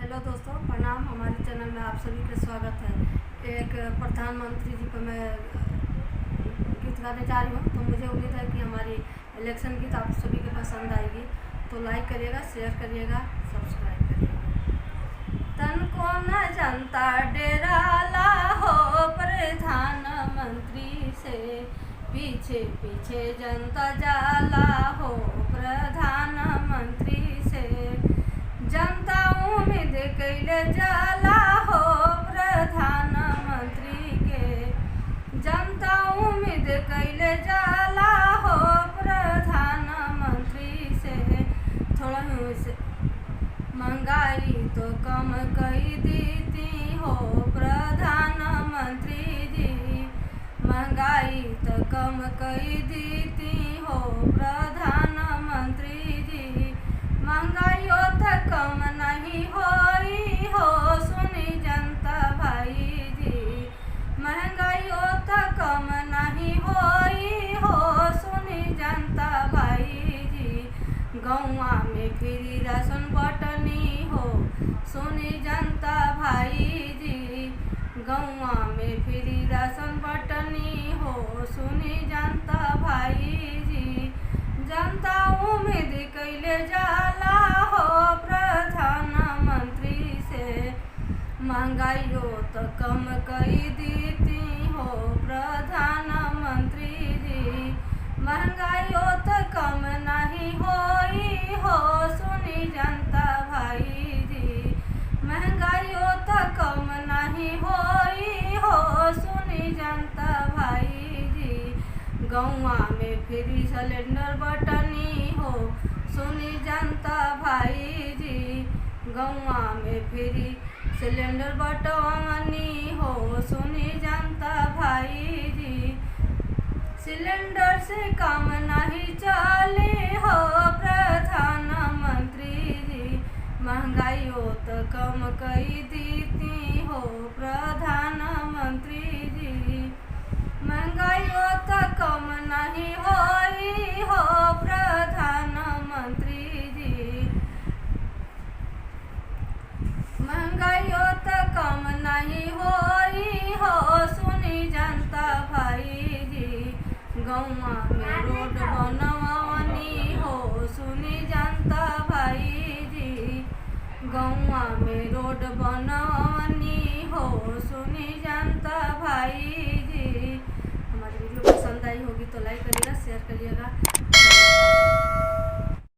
Hello दोस्तों, प्रणाम। हमारे चैनल में आप सभी का स्वागत है। एक प्रधानमंत्री जी पर मैं गीत गाने जा रही हूँ, तो मुझे उम्मीद है कि हमारी इलेक्शन गीत आप सभी को पसंद आएगी। तो लाइक करिएगा, शेयर करिएगा, सब्सक्राइब करिएगा। तन को न जनता डेराला हो प्रधानमंत्री से, पीछे पीछे जनता जाला हो प्रधानमंत्री से। जनता उम्मीद कैले जाला हो प्रधानमंत्री के, जनता उम्मीद कैले जाला हो प्रधानमंत्री से। थोड़ा से महंगाई तो कम कई देती हो प्रधानमंत्री जी, महंगाई तो कम कई देती हो प्रधानमंत्री जी। महंगाई तो कम नहीं होई हो सुनी जनता भाई जी, महंगाई तो कम नहीं होई हो सुनी जनता भाई जी। गौवा में फ्री राशन बटनी हो सुनी जनता भाई जी, गौवा में फ्री राशन बटनी हो सुनी जनता भाई जी। जनता उम्मीद कैले जाला हो प्रधानमंत्री से, महंगाइयो तो कम कई देती हो प्रधानमंत्री जी। महंगाइयो तो कम नहीं होई हो सुनी जनता भाई जी, महंगाइयो तो कम नहीं होई हो सुनी जनता भाई जी। गौवा में फ्री सिलेंडर बटनी हो सुनी जनता भाई जी, गौवा में फ्री सिलेंडर बटनी हो सुनी जनता भाई जी। सिलेंडर से काम नहीं चले हो प्रधानमंत्री जी, महंगाइयों तो कम कई देती हो प्रधानमंत्री जी। महंगाइयों तो कम नहीं होई हो प्रधानमंत्री जी, महंगाइयों तो कम नहीं होई हो सुनी जनता भाई जी। गौवा में रोड बनवानी हो सुनी जनता भाई जी, गौवा में रोड बनवानी हो सुनी जनता भाई जी। हमारी वीडियो पसंद आई होगी तो लाइक करिएगा, शेयर करिएगा।